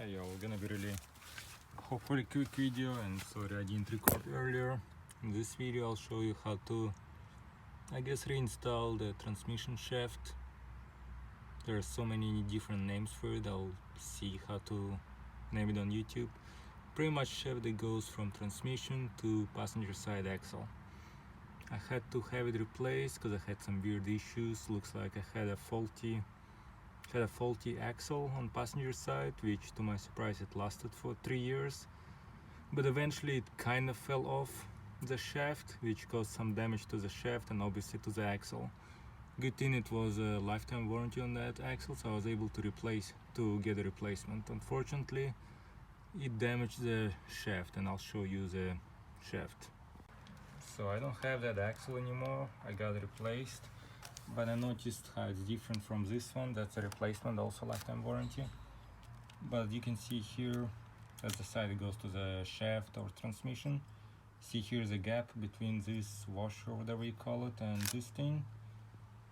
Hey yo, gonna be really hopefully quick video, and sorry I didn't record earlier. In this video I'll show you how to reinstall the transmission shaft. There are so many different names for it. I'll see how to name it on YouTube. Pretty much shaft that goes from transmission to passenger side axle. I had to have it replaced because I had some weird issues. Looks like I had a faulty axle on passenger side, which to my surprise it lasted for 3 years, but eventually it kind of fell off the shaft, which caused some damage to the shaft and obviously to the axle. Good thing it was a lifetime warranty on that axle, so I was able to get a replacement. Unfortunately it damaged the shaft, and I'll show you the shaft. So I don't have that axle anymore, I got it replaced. But I noticed how it's different from this one. That's a replacement, also lifetime warranty. But you can see here, that's the side that goes to the shaft or transmission. See, here's a gap between this washer, or whatever you call it, and this thing.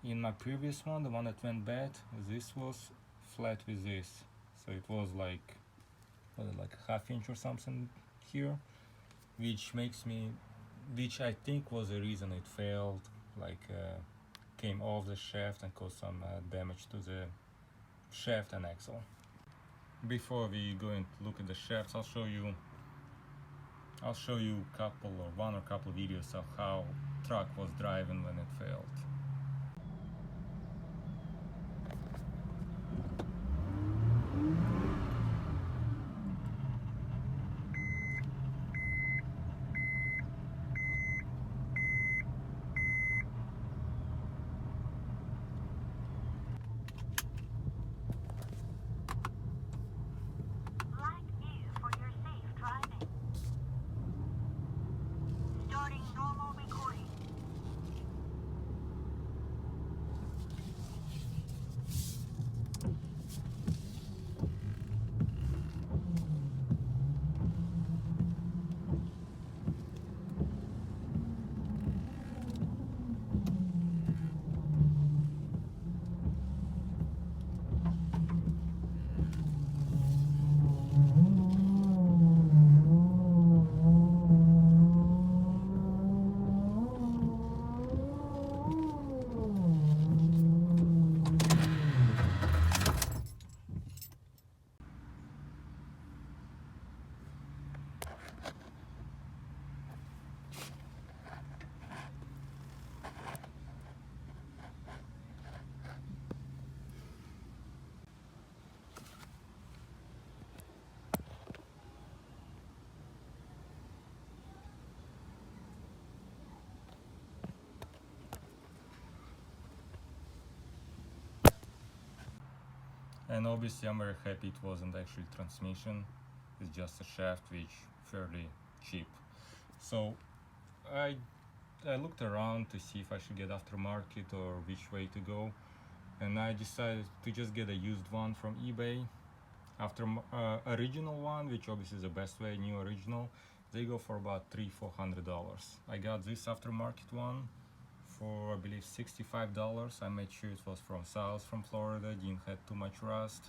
In my previous one, the one that went bad, this was flat with this. So it was like a half inch or something here, which I think was the reason it failed, came off the shaft and caused some damage to the shaft and axle. Before we go and look at the shafts, I'll show you one or couple videos of how truck was driving when it failed. And obviously I'm very happy it wasn't actually transmission, it's just a shaft, which fairly cheap. So I looked around to see if I should get aftermarket or which way to go, and I decided to just get a used one from eBay. After original one, which obviously is the best way, new original, they go for about $300-400. I got this aftermarket one for I believe $65. I made sure it was from Florida, didn't have too much rust.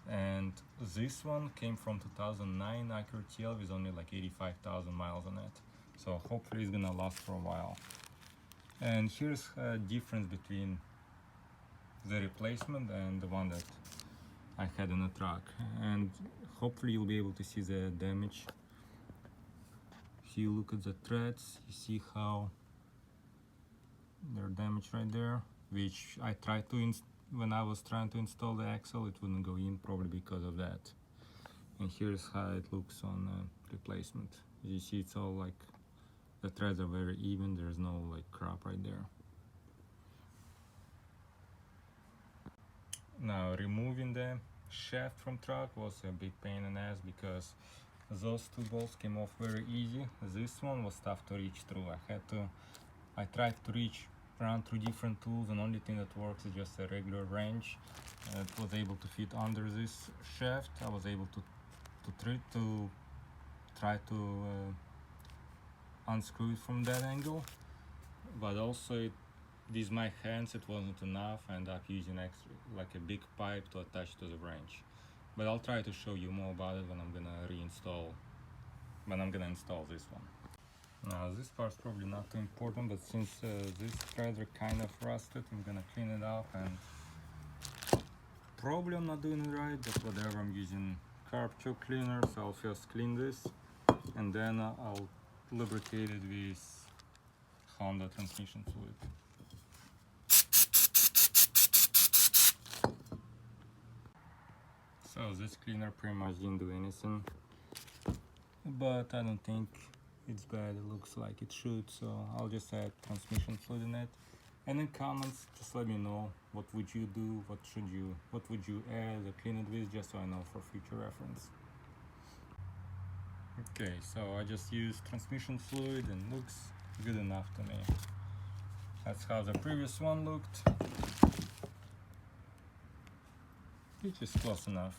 And this one came from 2009 Acura TL with only like 85,000 miles on it, so hopefully it's gonna last for a while. And here's a difference between the replacement and the one that I had in the truck, and hopefully you'll be able to see the damage. If you look at the threads, you see how they're damaged right there, which I tried to when I was trying to install the axle, it wouldn't go in, probably because of that. And here's how it looks on replacement. You see, it's all like the threads are very even, there's no like crop right there. Now, removing the shaft from truck was a big pain in the ass because those two bolts came off very easy. This one was tough to reach through. I tried to reach around through different tools, and only thing that works is just a regular wrench. It was able to fit under this shaft. I was able to try to unscrew it from that angle, but also these my hands, it wasn't enough. I ended up using a big pipe to attach to the wrench. but I'll try to show you more about it when I'm gonna install this one. Now this part's probably not too important, but since these threads are kind of rusted, I'm gonna clean it up, and probably I'm not doing it right, but whatever, I'm using carb choke cleaner, so I'll first clean this and then I'll lubricate it with Honda transmission fluid. So this cleaner pretty much didn't do anything, but I don't think it's bad. It looks like it should, so I'll just add transmission fluid in it. And in comments, just let me know what would you do, what would you add or clean it with, just so I know for future reference. Okay, so I just used transmission fluid and looks good enough to me. That's how the previous one looked, which is close enough.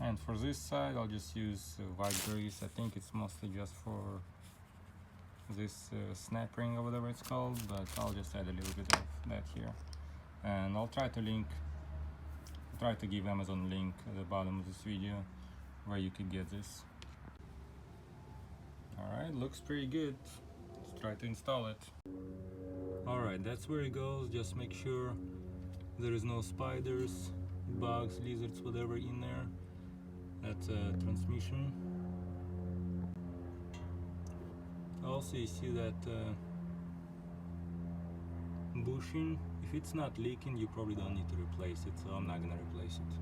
And for this side, I'll just use white grease. I think it's mostly just for this snap ring or whatever it's called, but I'll just add a little bit of that here. And I'll try to give Amazon link at the bottom of this video where you could get this. Alright, looks pretty good. Let's try to install it. Alright, that's where it goes. Just make sure there is no spiders, bugs, lizards, whatever in there. That's a transmission. Also, you see that bushing. If it's not leaking, you probably don't need to replace it, so I'm not gonna replace it.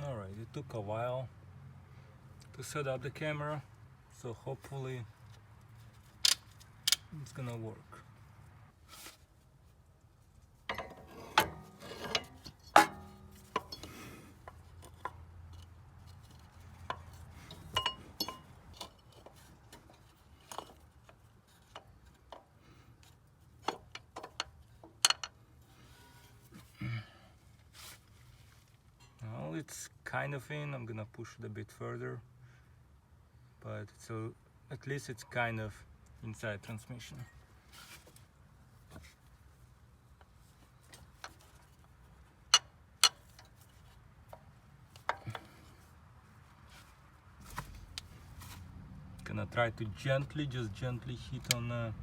Alright, it took a while to set up the camera, so hopefully it's gonna work. Well, it's kind of in. I'm gonna push it a bit further, but so at least it's kind of inside transmission. Gonna try to just gently hit on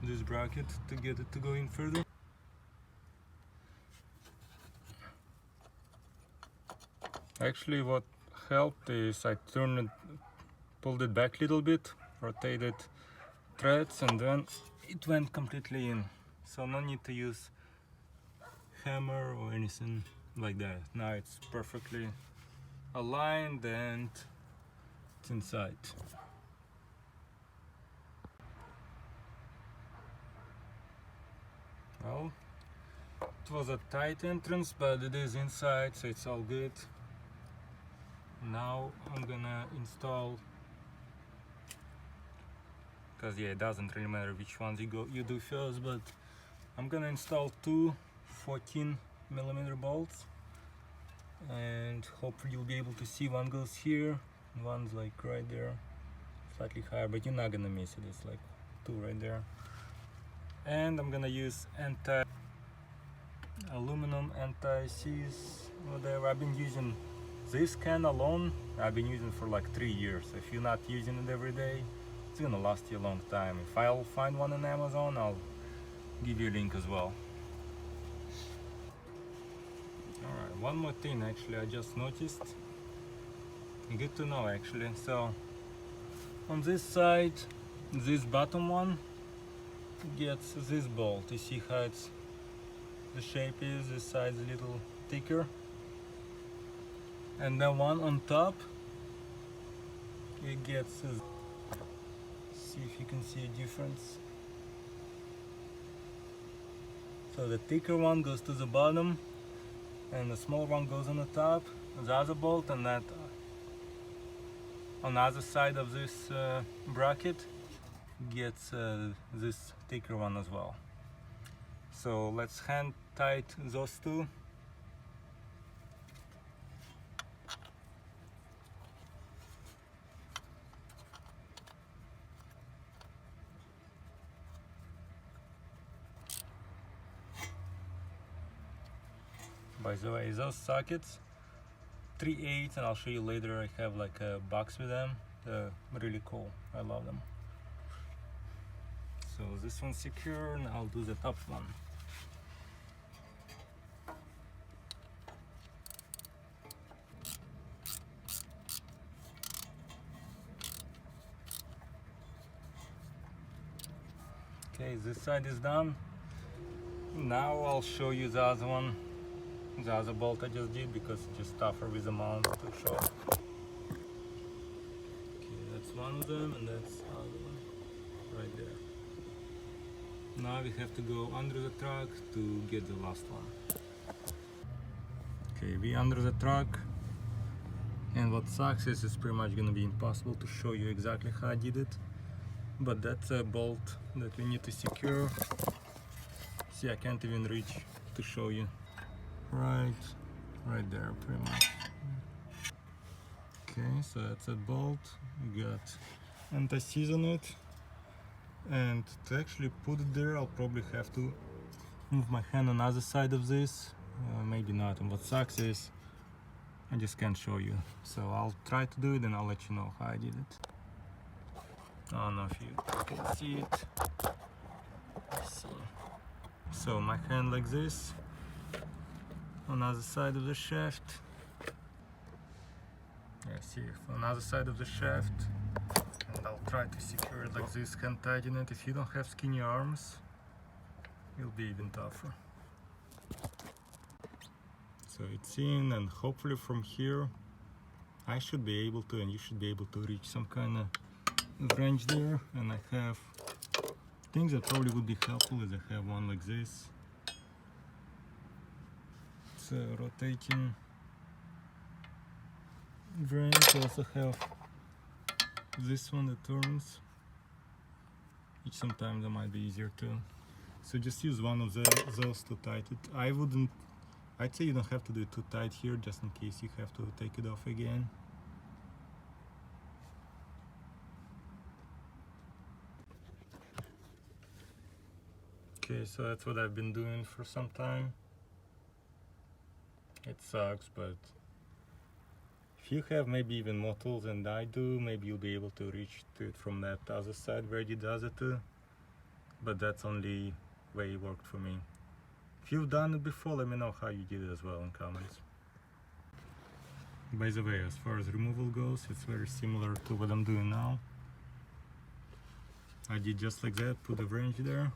this bracket to get it to go in further. Actually, what helped is I pulled it back a little bit, rotated threads, and then it went completely in. So no need to use hammer or anything like that. Now it's perfectly aligned and it's inside. Well, it was a tight entrance, but it is inside, so it's all good. Now I'm gonna install, because yeah, it doesn't really matter which ones you do first, but I'm gonna install two 14mm bolts, and hopefully you'll be able to see one goes here, one's like right there, slightly higher, but you're not gonna miss it. It's like two right there. And I'm gonna use aluminum anti-seize, whatever. I've been using this can alone, I've been using for like 3 years. If you're not using it every day, it's gonna last you a long time. If I'll find one on Amazon, I'll give you a link as well. Alright, one more thing actually I just noticed. Good to know actually. So on this side, this bottom one gets this bolt. You see how the shape is, this side's a little thicker. And the one on top, it gets, see if you can see a difference. So the thicker one goes to the bottom and the small one goes on the top, the other bolt, and that on the other side of this bracket gets this thicker one as well. So let's hand tight those two. By the way, those sockets 3/8, and I'll show you later. I have like a box with them. They're really cool. I love them. So this one's secure, and I'll do the top one. Okay, this side is done. Now I'll show you the other one, the other bolt I just did, because it's just tougher with the mount to show. Okay, that's one of them, and that's the other one right there. Now we have to go under the truck to get the last one. Okay, we under the truck, and what sucks is it's pretty much gonna be impossible to show you exactly how I did it, but that's a bolt that we need to secure. See, I can't even reach to show you. Right there, pretty much. Okay, so that's a bolt. We got anti-seize on it, and to actually put it there, I'll probably have to move my hand on the other side of this. Maybe not. And what sucks is I just can't show you. So I'll try to do it, and I'll let you know how I did it. I don't know if you can see it. Let's see. So my hand like this on the other side of the shaft. Yeah, see, on the other side of the shaft, and I'll try to secure it like this, hand tighten it. If you don't have skinny arms, it'll be even tougher. So it's in, and hopefully from here I should be able to, and you should be able to reach some kind of wrench there. And I have things that probably would be helpful is I have one like this. It's a rotating wrench. I also have this one that turns, which sometimes that might be easier too. So just use one of those to tighten it. I'd say you don't have to do it too tight here, just in case you have to take it off again. Okay, so that's what I've been doing for some time. It sucks, but if you have maybe even more tools than I do, maybe you'll be able to reach to it from that other side where it does it too. But that's only way it worked for me. If you've done it before, let me know how you did it as well in comments. By the way, as far as removal goes, it's very similar to what I'm doing now. I did just like that, put a wrench there.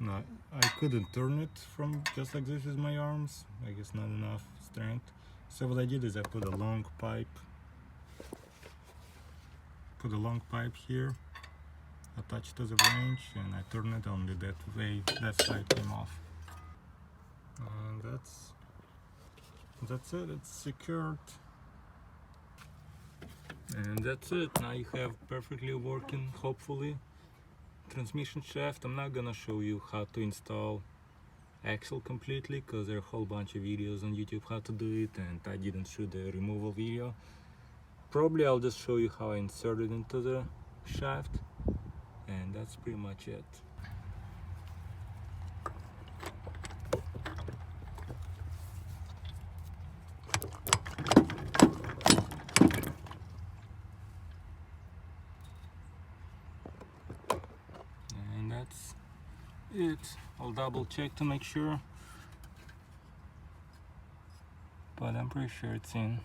No, I couldn't turn it from just like this with my arms. I guess not enough strength. So what I did is I put a long pipe. Here, attached to the wrench, and I turn it only that way. That side came off. And that's it. It's secured. And that's it. Now you have perfectly working, hopefully, transmission shaft. I'm not gonna show you how to install axle completely, because there are a whole bunch of videos on YouTube how to do it, and I didn't shoot the removal video. Probably I'll just show you how I insert it into the shaft, and that's pretty much it. And that's it. I'll double check to make sure, but I'm pretty sure it's in.